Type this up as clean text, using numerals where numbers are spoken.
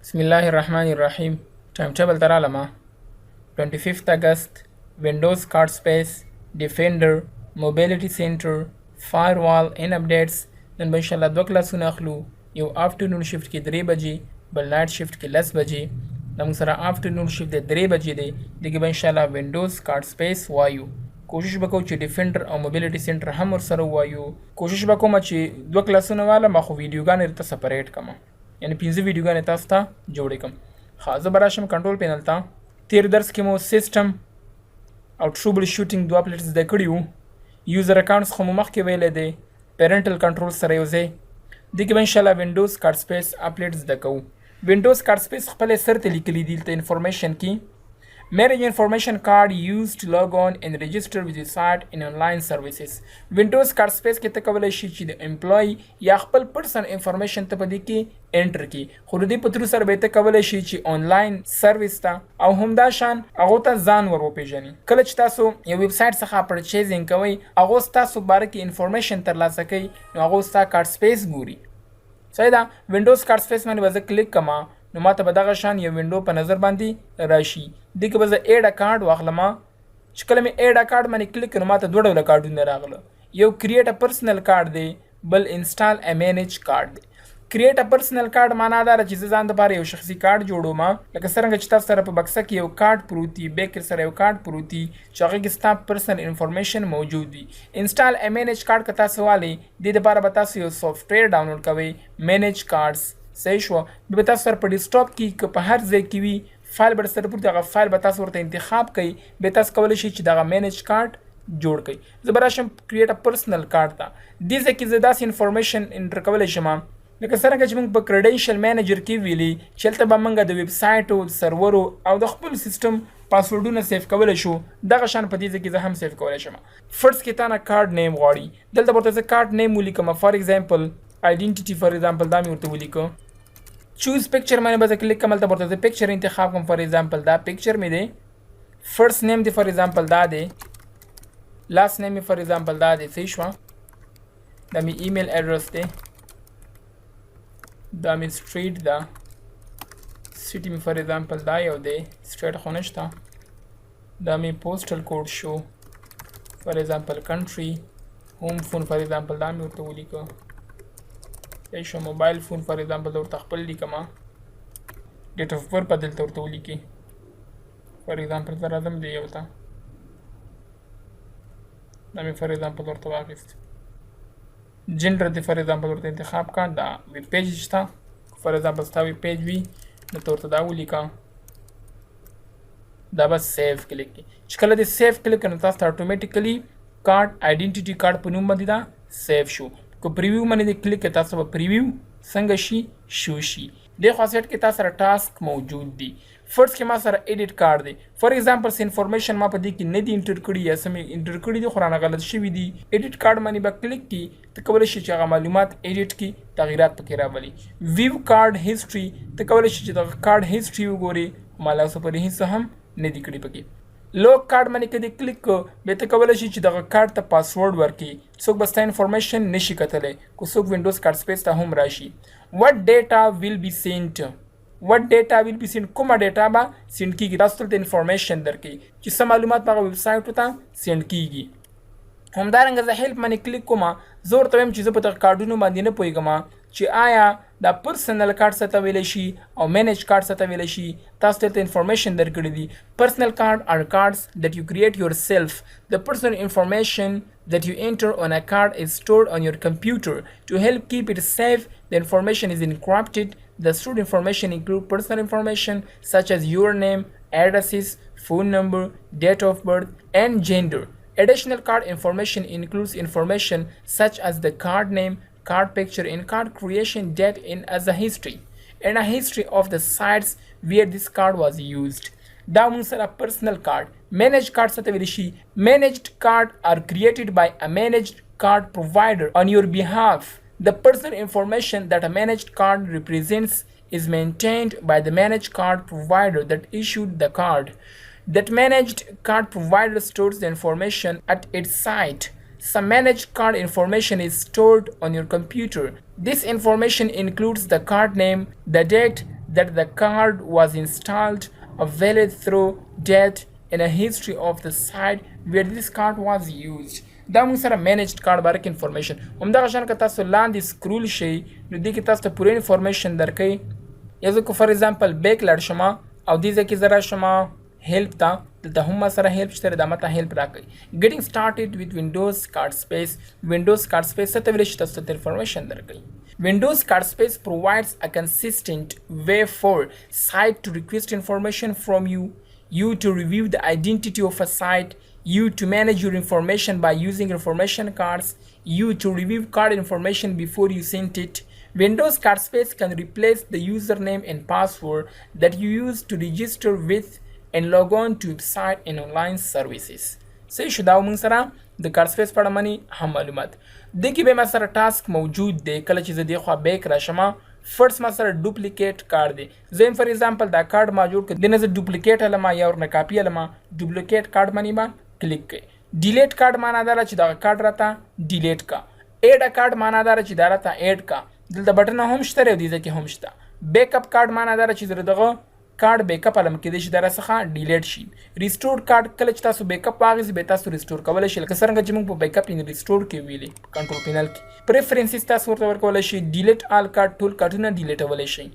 Bismillahirrahmanirrahim. Timetable taralama. 25th August. Windows CardSpace, Defender, Mobility Center, Firewall in updates. نن به انشاءالله دوه کلاسونه اخلو. یو afternoon shift کې 3 بجې، بل night shift کې 10 بجې. دا موږ سره afternoon shift د 3 بجې دی. دغه به انشاءالله Windows CardSpace وایو. کوشش وکړو چې ډیفندر او موبیلیټي سنټر هم ورسره وایو. کوشش وکوم چې دوه کلاسونه والا ما خو ویډیوګانې درته سپریټ کړم. یعنی 15 ویډیوګانې تاسو ته جوړې کړم. ښه زه به راشم کنټرول پینل ته. تیر درس کې مو سیسټم او ټروبل شوټینګ دوه اپلیټ زده کړي وو. یوزر اکاونټس خو مو مخکې ویلی دی، پیرنټل کنټرول سره یو ځای. دې کې به انشاءالله وینډوز کارډسپیس اپلیټ زده کوو. وینډوز کارډسپیس خپل سر ته لیکلي دي دلته انفارمیشن کې. Marriage information card used to log on and register with the site in online services. Windows CardSpace کې ته کولی شي چې د امپلای یا خپل پرسن انفارمیشن ته په دې کې انټر کړي. خو د دې په ترو سره به ته کولی شي چې آنلاین سروس ته او همدا شان هغو ته ځان ور وپېژني. کله چې تاسو یو ویب سایټ څخه پرچیزینګ کوئ، هغو ستاسو باره کې انفارمیشن ترلاسه کوي، نو هغو ستا کارډسپیس ګوري. صحیح ده. وینډوز کارډسپیس باندې به زه کلیک کما، نو ماته به دغه شان یو وینډو په نظر باندې راشي. دې کې به زه ایډ اکاونټ واخلم. چې کله مې ایډ اکاونټ باندې کلیک کړم، ماته دوه ډوله کارډونه راغله. یو کریټ ا پرسنل کارډ دی، بل انسټال ا مینیج کارډ دی. کریټ ا پرسنل کارډ معنا دا ده چې زه ځان دپاره یو شخصي کارډ جوړوم، لکه څرنګه چې تاسو سره په بکسه کې یو کارډ پروت وي، بیک سره یو کارډ پروت وي چې هغې کې ستا پرسنل انفارمیشن موجود وي. انسټال ا مینیج کارډ که تاسو والئ، دې دپاره به تاسو یو سافټویر ډاونلوډ کوئ، مینیج کارډس. صحیح شوه. بیا به تاسو سره په ډیسکټاپ کې که په هر ځای کې وي، فایل به درسره پروت وي، هغه فایل به تاسو ورته انتخاب کړئ. بیا تاسو کولی شئ چې دغه مینیج کارډ جوړ کړئ. زه به راشم کریټ ا پرسنل کارډ ته. دې ځای کې زه داسې انفارمیشن انټر کولی شم لکه څرنګه چې موږ په کریډنشل مینیجر کې ویلي چې هلته به موږ د ویب سایټو، سرورو او د خپل سیسټم پاسورډونه سیف کولی شو. دغه شان په دې ځای کې زه هم سیف کولی شم. فرست کې تا نه کارډ نیم غواړي. دلته ورته زه کارډ نیم ولیکم. فار ایگزامپل آیډنټیټي فار ایگزامپل دا مې ورته ولیکه. چوز پکچر باندې به زه کلیک کوم، هلته ورته زه پکچر انتخاب کوم. فار ایگزامپل دا پکچر مې دی. فرست نیم دی فار ایگزامپل دا دی. لاست نیم مې فار ایگزامپل دا دی. صحیح شوه. دا مې ایمیل ایډرس دی. دا مې سټریټ ده. سټي مې فار ایگزامپل دا یو دی، سټریټ خو نشته. دا مې پوسټل کوډ شو. فار ایگزامپل کنټري. هوم فون فار ایگزامپل دا مې ورته ولیکه. صحیح شو. موبایل فون فار ایگزامپل ورته خپل لیکم. ډیټ اف برث به دلته ورته ولیکي. فار ایگزامپل زه راځم دی یو ته. دا مې فار ایگزامپل ورته واخیست. جنډر دی فار ایگزامپل ورته انتخاب کړه. دا ویب پیج شته. فار ایگزامپل ستا ویب پیج وي، نو ته ورته دا ولیکه. دا بس سیف کلیک کړي. چې کله دې سیف کلیک کړه، نو تاسو ته اټومیټیکلي کارډ آیډنټیټي کارډ په نوم باندې دا سیف شو. که پریویو باندې دې کلیک کړئ، تاسو به پریویو څنګه شي شو شي. دې خوا سیټ کې تاسو سره ټاسک موجود دي. فرست کې ما سره ایډیټ کارډ دی. فار ایگزامپل څه انفارمیشن ما په دې کې نه دي انټر کړي یا څه مې انټر کړي دي خو رانه غلط شوي دي. ایډیټ کارډ باندې به کلیک کړي، ته کولی شي چې هغه معلومات ایډیټ کړي، تغییرات پکې راولي. ویو کارډ هیسټري، ته کولی شي چې دغه کارډ هیسټري وګورې. ما لا اوسه پورې هېڅ هم نه دي کړي پکې. لوګ کارډ باندې که دې کلیک کړو، بیا ته کولی شي چې دغه کارډ ته پاسورډ ورکړي. څوک به ستا انفارمیشن نشي کتلی، که څوک وینډوز کارډسپیس ته هم راشي. وټ ډیټا ویل بي سینټ. وټ ډیټا ویل بي سینټ، کومه ډیټا به سینډ کېږي. تاسو ته انفارمیشن درکوي چې څه معلومات په هغه ویب سایټو ته سینډ کېږي. همدارنګه زه هیلپ باندې کلیک کوم. زه ورته وایم چې زه په دغه کارډونو باندې نه پوهېږم چې آیا دا پرسنل کارډ څه ته ویلی شي او مینیج کارډ څه ته ویلی شي. تاسو ته انفارمیشن درکړي دي. پرسنل کارډ are cards that you create yourself. The personal information that you enter on a card is stored on your computer. To help keep it safe, the information is encrypted. The stored information include personal information such as your name, addresses, phone number, date of birth, and gender. Additional card information includes information such as the card name, card picture, and card creation date in as a history, and a history of the sites where this card was used. دا موږ سره پرسنل کارډ. مینیج کارډ څه ته ویلی شي. managed card are created by a managed card provider on your behalf. The personal information that a managed card represents is maintained by the managed card provider that issued the card. That managed card provider stores the information at its site. Some managed card information is stored on your computer. This information includes the card name, the date, that the card was installed, a valid through date, and a history of the site where this card was used. دا موږ سره managed card باره کې انفارمیشن همدغه شان که تاسو لاندې سکرول شئ نو دې کې تاسو ته پوره انفارمیشن درکوي. یا زه که فار ایگزامپل بیک لاړ شم او دې ځای کې زه راشم هیلپ ته دلته هم ما سره هیلپ شته دا ماته هیلپ راکوي. Getting started with Windows CardSpace. Windows CardSpace څه ته ویلی چې تاسو ته انفارمیشن درکوي. Windows CardSpace provides a consistent way for site to request information from you, you to review the identity of a site, you to manage your information by using information cards, you to review card information before you send it. Windows CardSpace can replace the username and password that you use to register with and log on to website and online services. صحیح شو دا موږ سره د کارسپیس په اړه مني هم معلومات. دې کې به ما سره ټاسک موجود دی کله چې زه دې خوا بیک راشم فرست ما سره ډوپلیکیټ کارت دی. زه فار ایگزامپل دا کارت ما جوړ کړ دنه زه ډوپلیکیټ علم یا ورنه کاپی علم ډوپلیکیټ کارت باندې ما کلیک کړئ. ډیلیټ کارت معنا دا چې دا کارت راته ډیلیټ کا. اډ کارت معنا دا چې دا راته اډ کا. دلته بټن هم شته او دې ځکه هم شته. بیک اپ کارت معنا دا چې زه دغه کارت بیک اپ علم کې د شي در څخه ډیلیټ شي. ریسټور کارت کله چې تاسو بیک اپ واغې به تاسو ریسټور کولای شئ لکه څنګه چې موږ په بیک اپ ان ریسټور کې ویلي کنټرول پینل کې. پریفرنسز تاسو ورته ورکولای شئ. ډیلیټ آل کارت ټول کارتونه ډیلیټولای شئ.